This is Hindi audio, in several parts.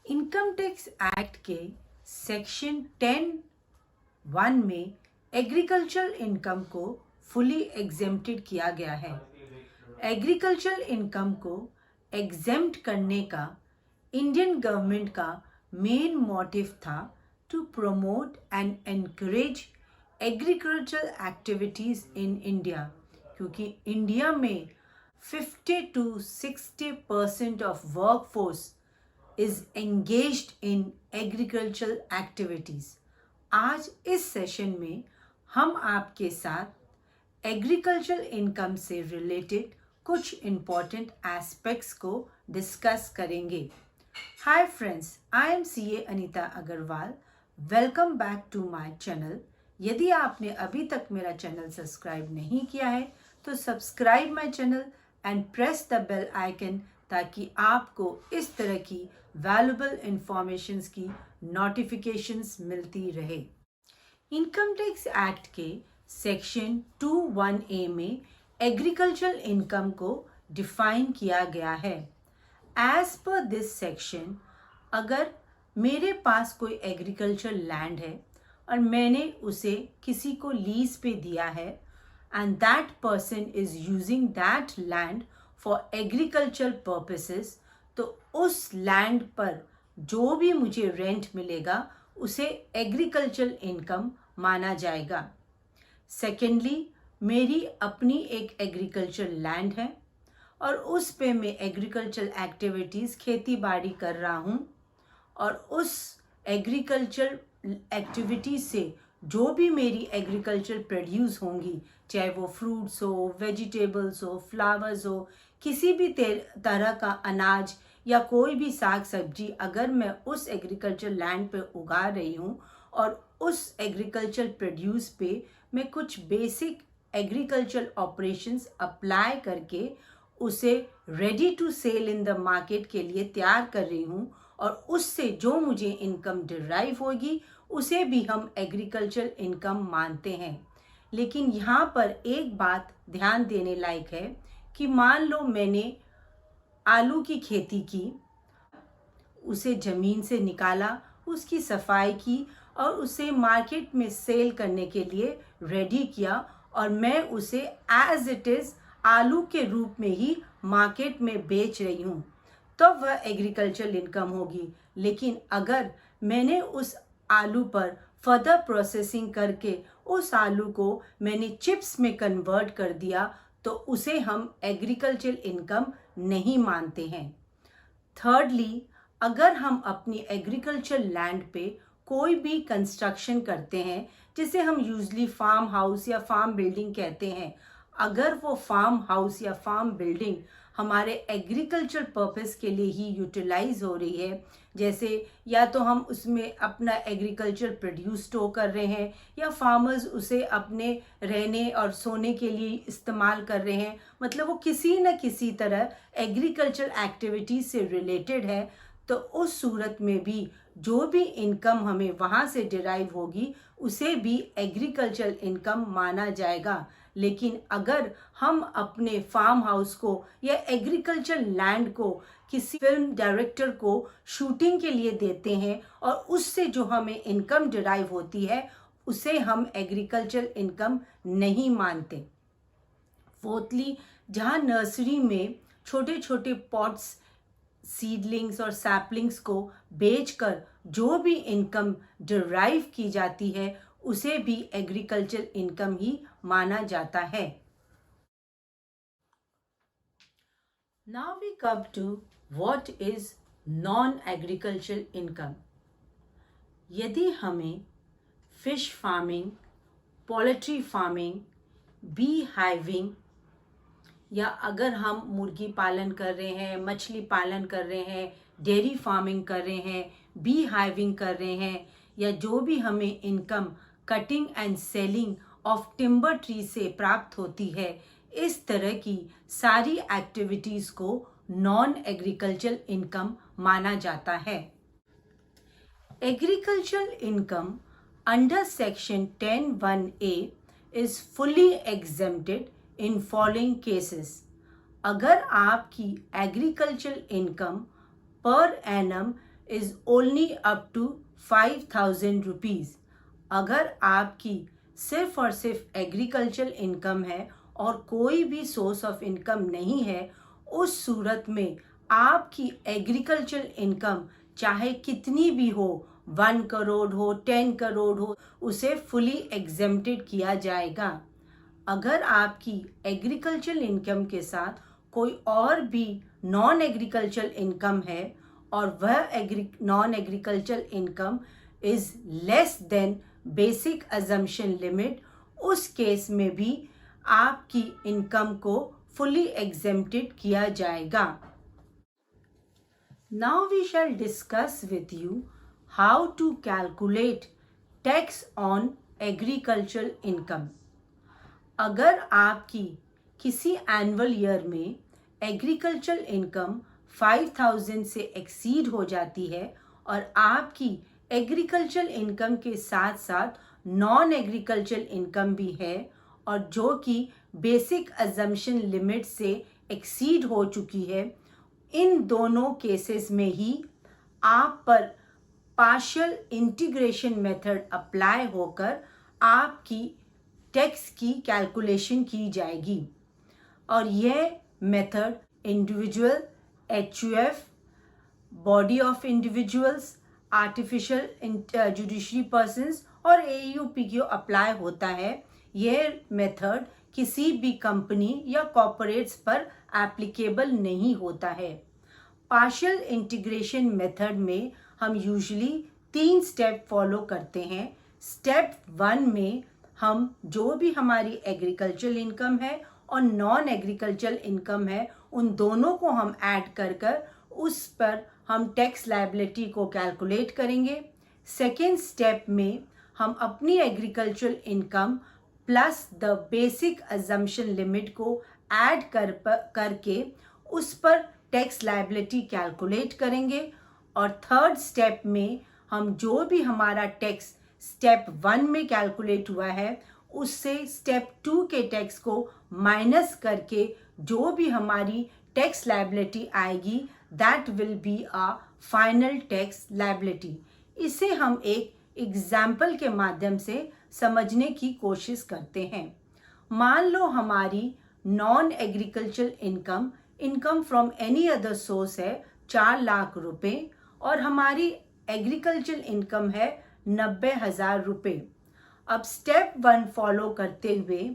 इनकम टैक्स एक्ट के सेक्शन 10(1) में एग्रीकल्चरल इनकम को फुली एग्जेम्प्टेड किया गया है। एग्रीकल्चरल इनकम को एग्जेम्प्ट करने का इंडियन गवर्नमेंट का मेन मोटिव था to promote and encourage agricultural activities in India, क्योंकि इंडिया में 50 to 60% of workforce is engaged in agricultural activities। आज इस सेशन में हम आपके साथ एग्रीकल्चरल इनकम से रिलेटेड कुछ इम्पॉर्टेंट एस्पेक्ट्स को डिस्कस करेंगे। Hi friends, I am CA Anita Agarwal. Welcome back to my channel. यदि आपने अभी तक मेरा चैनल सब्सक्राइब नहीं किया है तो subscribe my channel and press the bell icon, ताकि आपको इस तरह की वैल्यूएबल इंफॉर्मेशंस की नोटिफिकेशंस मिलती रहे। इनकम टैक्स एक्ट के सेक्शन 2(1)(a) में एग्रीकल्चरल इनकम को डिफाइन किया गया है। एज पर दिस सेक्शन, अगर मेरे पास कोई एग्रीकल्चरल लैंड है और मैंने उसे किसी को लीज पे दिया है and that person is using that land for agricultural purposes, तो उस लैंड पर जो भी मुझे रेंट मिलेगा उसे एग्रीकल्चरल इनकम माना जाएगा। सेकेंडली, मेरी अपनी एक एग्रीकल्चरल लैंड है और उस पे मैं एग्रीकल्चरल एक्टिविटीज़ खेती बाड़ी कर रहा हूँ, और उस एग्रीकल्चर एक्टिविटी से जो भी मेरी एग्रीकल्चर प्रोड्यूस होंगी, चाहे वो फ्रूट्स हो, वेजिटेबल्स हो, फ्लावर्स हो, किसी भी तरह का अनाज या कोई भी साग सब्जी अगर मैं उस एग्रीकल्चर लैंड पे उगा रही हूँ और उस एग्रीकल्चर प्रोड्यूस पे मैं कुछ बेसिक एग्रीकल्चर ऑपरेशंस अप्लाई करके उसे ready to sell in the market के लिए तैयार कर रही हूँ, और उससे जो मुझे इनकम डिराइव होगी उसे भी हम एग्रीकल्चर इनकम मानते हैं। लेकिन यहाँ पर एक बात ध्यान देने लायक है कि मान लो मैंने आलू की खेती की, उसे ज़मीन से निकाला, उसकी सफाई की और उसे मार्केट में सेल करने के लिए रेडी किया, और मैं उसे एज इट इज़ आलू के रूप में ही मार्केट में बेच रही हूँ, तब वह एग्रीकल्चरल इनकम होगी। लेकिन अगर मैंने उस आलू पर फर्दर प्रोसेसिंग करके उस आलू को मैंने चिप्स में कन्वर्ट कर दिया, तो उसे हम एग्रीकल्चरल इनकम नहीं मानते हैं। थर्डली, अगर हम अपनी एग्रीकल्चर लैंड पे कोई भी कंस्ट्रक्शन करते हैं, जिसे हम यूजली फार्म हाउस या फार्म बिल्डिंग कहते हैं, अगर वो फार्म हाउस या फार्म बिल्डिंग हमारे एग्रीकल्चर पर्पस के लिए ही यूटिलाइज हो रही है, जैसे या तो हम उसमें अपना एग्रीकल्चर प्रोड्यूस स्टोर कर रहे हैं या फार्मर्स उसे अपने रहने और सोने के लिए इस्तेमाल कर रहे हैं, मतलब वो किसी न किसी तरह एग्रीकल्चर एक्टिविटी से रिलेटेड है, तो उस सूरत में भी जो भी इनकम हमें वहाँ से डिराइव होगी उसे भी एग्रीकल्चर इनकम माना जाएगा। लेकिन अगर हम अपने फार्म हाउस को या एग्रीकल्चर लैंड को किसी फिल्म डायरेक्टर को शूटिंग के लिए देते हैं और उससे जो हमें इनकम डिराइव होती है उसे हम एग्रीकल्चर इनकम नहीं मानते। फोर्थली, जहाँ नर्सरी में छोटे छोटे पॉट्स, सीडलिंग्स और सैपलिंग्स को बेचकर जो भी इनकम डिराइव की जाती है उसे भी एग्रीकल्चर इनकम ही माना जाता है। Now we come to what is non agriculture income. यदि हमें fish farming, poultry farming, bee hiving, या अगर हम मुर्गी पालन कर रहे हैं, मछली पालन कर रहे हैं, डेयरी फार्मिंग कर रहे हैं, बी हाइविंग कर रहे हैं, या जो भी हमें income cutting and selling of timber tree से प्राप्त होती है, इस तरह की सारी एक्टिविटीज़ को नॉन एग्रीकल्चर इनकम माना जाता है। Agricultural income under section 10(1)(a is fully exempted in following cases। अगर आपकी agriculture income per annum is only up to 5,000 rupees. अगर आपकी सिर्फ और सिर्फ एग्रीकल्चर इनकम है और कोई भी सोर्स ऑफ इनकम नहीं है, उस सूरत में आपकी एग्रीकल्चर इनकम चाहे कितनी भी हो, 1 करोड़ हो, 10 करोड़ हो, उसे फुली एग्जेम्प्टेड किया जाएगा। अगर आपकी एग्रीकल्चर इनकम के साथ कोई और भी नॉन एग्रीकल्चर इनकम है और वह non agriculture income is less than basic exemption limit, उस केस में भी आपकी इनकम को फुली एग्जेम्प्टेड किया जाएगा। Now we shall discuss with you how to calculate tax on agriculture income. अगर आपकी किसी एनुअल ईयर में एग्रीकल्चर इनकम 5,000 से एक्सीड हो जाती है और आपकी एग्रीकल्चर इनकम के साथ साथ नॉन एग्रीकल्चर इनकम भी है और जो कि बेसिक अजम्पशन लिमिट से एक्सीड हो चुकी है, इन दोनों केसेस में ही आप पर पार्शियल इंटीग्रेशन मेथड अप्लाई होकर आपकी टैक्स की कैलकुलेशन की जाएगी। और यह method individual, HUF, body of individuals, artificial judiciary persons और AUP को अप्लाई होता है। यह मेथड किसी भी कंपनी या कॉर्पोरेट्स पर एप्लीकेबल नहीं होता है। पार्शियल इंटीग्रेशन मेथड में हम यूजुअली 3 स्टेप फॉलो करते हैं। स्टेप 1 में हम जो भी हमारी एग्रीकल्चर इनकम है और नॉन एग्रीकल्चर इनकम है, उन दोनों को हम ऐड कर उस पर हम टैक्स लायबिलिटी को कैलकुलेट करेंगे। सेकेंड स्टेप में हम अपनी agriculture income plus the basic exemption limit को ऐड करके उस पर टैक्स लायबिलिटी कैलकुलेट करेंगे। और थर्ड स्टेप में हम जो भी हमारा टैक्स स्टेप 1 में कैलकुलेट हुआ है, उससे स्टेप 2 के टैक्स को माइनस करके जो भी हमारी टैक्स लायबिलिटी आएगी, that will be a final tax liability. इसे हम एक एग्जाम्पल के माध्यम से समझने की कोशिश करते हैं। मान लो हमारी non agriculture income from any other source है 4 लाख रुपए और हमारी एग्रीकल्चर इनकम है 90,000 रुपये। अब स्टेप 1 फॉलो करते हुए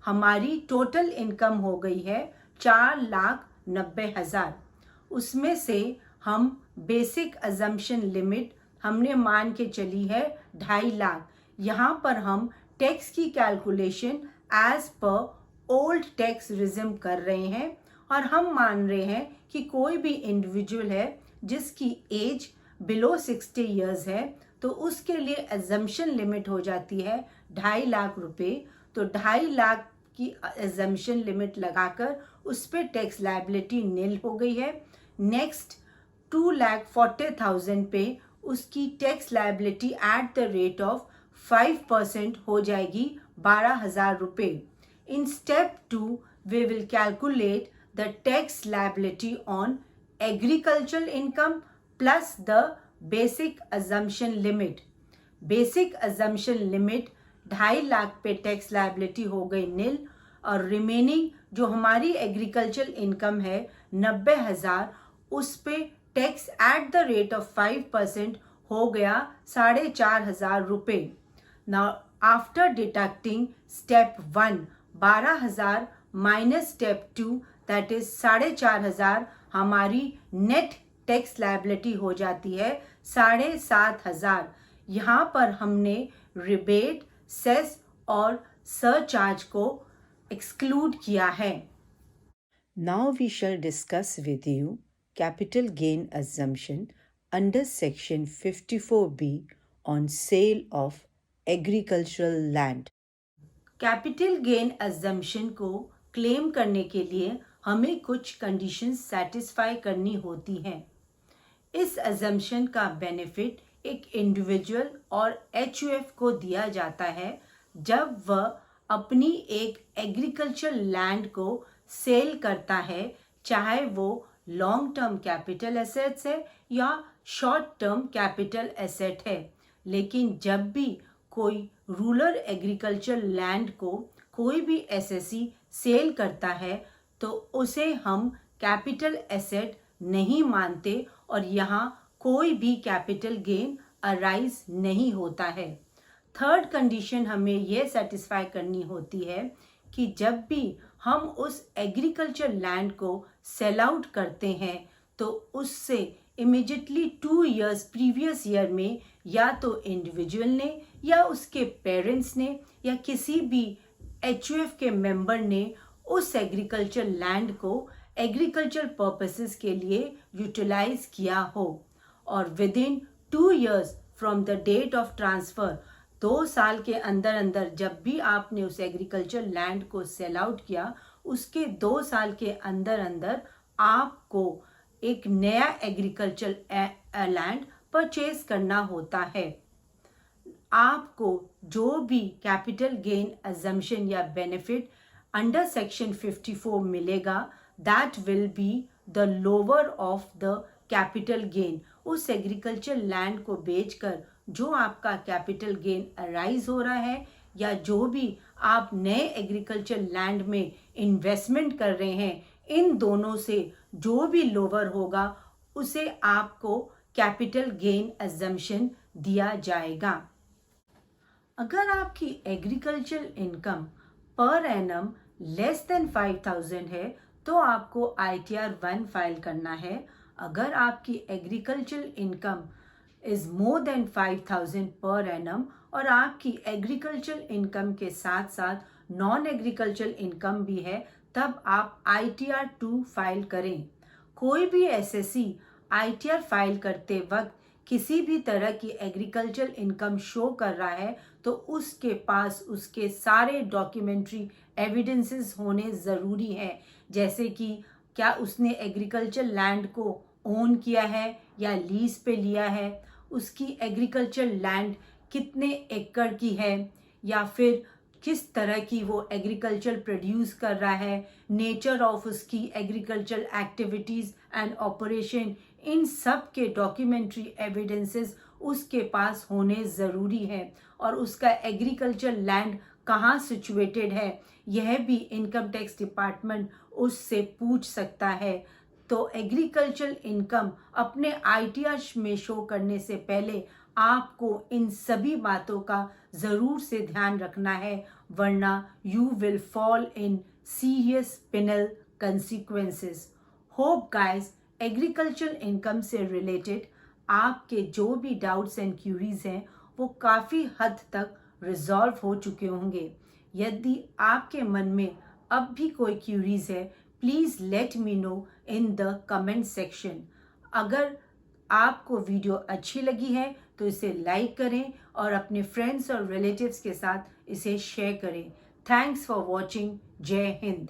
हमारी टोटल इनकम हो गई है 4,90,000। उसमें से हम बेसिक अजम्पशन लिमिट हमने मान के चली है 2.5 लाख। यहाँ पर हम टैक्स की calculation as per old tax regime कर रहे हैं और हम मान रहे हैं कि कोई भी इंडिविजुअल है जिसकी एज बिलो 60 ईयर्स है, तो उसके लिए एजम्पशन लिमिट हो जाती है 2.5 लाख रुपए। तो 2.5 लाख की एजम्पशन लिमिट लगाकर उस पर टैक्स लायबिलिटी नील हो गई है। नेक्स्ट 2,40,000 पे उसकी tax liability at the rate of 5% हो जाएगी 12,000 रुपये। In step 2 we will calculate the tax liability on agriculture income plus the basic exemption limit. Basic exemption limit 2.5 lakh पे टैक्स लायबिलिटी हो गई नील और रिमेनिंग जो हमारी एग्रीकल्चर इनकम है 90,000, उस पे tax at the rate of 5% हो गया 4,500 रुपये। Now after deducting step 1 12,000 minus step 2 that is 4,500, हमारी नेट टैक्स लायबिलिटी हो जाती है 7,500। यहाँ पर हमने रिबेट, सेस और सरचार्ज को एक्सक्लूड किया है। Now we shall discuss with you capital gain assumption under section 54B on sale of agricultural land। Capital gain assumption को क्लेम करने के लिए हमें कुछ कंडीशंस सेटिस्फाई करनी होती हैं। इस assumption का बेनिफिट एक इंडिविजुअल और HUF को दिया जाता है जब वह अपनी एक एग्रीकल्चर लैंड को सेल करता है, चाहे वो लॉन्ग टर्म कैपिटल एसेट्स है या शॉर्ट टर्म कैपिटल एसेट है। लेकिन जब भी कोई रूरल एग्रीकल्चर लैंड को कोई भी एसएससी सेल करता है तो उसे हम कैपिटल एसेट नहीं मानते और यहाँ कोई भी कैपिटल गेन अराइज नहीं होता है। थर्ड कंडीशन हमें यह सेटिस्फाई करनी होती है कि जब भी हम उस एग्रीकल्चर लैंड को सेल आउट करते हैं तो उससे इमिजिएटली 2 इयर्स प्रीवियस ईयर में या तो इंडिविजुअल ने या उसके पेरेंट्स ने या किसी भी एचयूएफ के मेंबर ने उस एग्रीकल्चर लैंड को एग्रीकल्चर पर्पसेस के लिए यूटिलाइज किया हो और with in 2 years from the date of transfer 2 साल के अंदर अंदर जब भी आपने उस एग्रीकल्चर लैंड को सेल आउट किया उसके 2 साल के अंदर अंदर आपको एक नया एग्रीकल्चर लैंड परचेज करना होता है। आपको जो भी कैपिटल गेन अजम्पशन या बेनिफिट अंडर सेक्शन 54 मिलेगा that will be the lower of the capital gain. उस एग्रीकल्चर लैंड को बेचकर जो आपका कैपिटल गेन अराइज हो रहा है या जो भी आप नए एग्रीकल्चर लैंड में इन्वेस्टमेंट कर रहे हैं इन दोनों से जो भी लोअर होगा उसे आपको कैपिटल गेन अजम्पशन दिया जाएगा। अगर आपकी agriculture income per annum less than 5000 है तो आपको ITR 1 फाइल करना है। अगर आपकी agriculture income is more than 5000 per annum और आपकी एग्रीकल्चर इनकम के साथ साथ नॉन एग्रीकल्चर इनकम भी है तब आप ITR 2 फाइल करें। कोई भी एसएससी ITR फाइल करते वक्त किसी भी तरह की एग्रीकल्चर इनकम शो कर रहा है तो उसके पास उसके सारे डॉक्यूमेंट्री एविडेंसेस होने ज़रूरी हैं, जैसे कि क्या उसने एग्रीकल्चर लैंड को ओन किया है या लीज पे लिया है, उसकी एग्रीकल्चर लैंड कितने एकड़ की है या फिर किस तरह की वो एग्रीकल्चर प्रोड्यूस कर रहा है, नेचर ऑफ उसकी एग्रीकल्चर एक्टिविटीज़ एंड ऑपरेशन, इन सब के डॉक्यूमेंट्री एविडेंसेस उसके पास होने ज़रूरी है। और उसका एग्रीकल्चर लैंड कहाँ सिचुएटेड है यह भी इनकम टैक्स डिपार्टमेंट उससे पूछ सकता है। तो एग्रीकल्चर इनकम अपने ITR में शो करने से पहले आपको इन सभी बातों का ज़रूर से ध्यान रखना है, वरना you will fall in serious penal consequences. Hope guys agriculture income से रिलेटेड आपके जो भी डाउट्स एंड क्यूरीज हैं वो काफ़ी हद तक रिजॉल्व हो चुके होंगे। यदि आपके मन में अब भी कोई क्यूरीज है please let me know in the comment section. अगर आपको वीडियो अच्छी लगी है तो इसे लाइक करें और अपने फ्रेंड्स और रिलेटिव्स के साथ इसे शेयर करें। Thanks for watching. जय हिंद।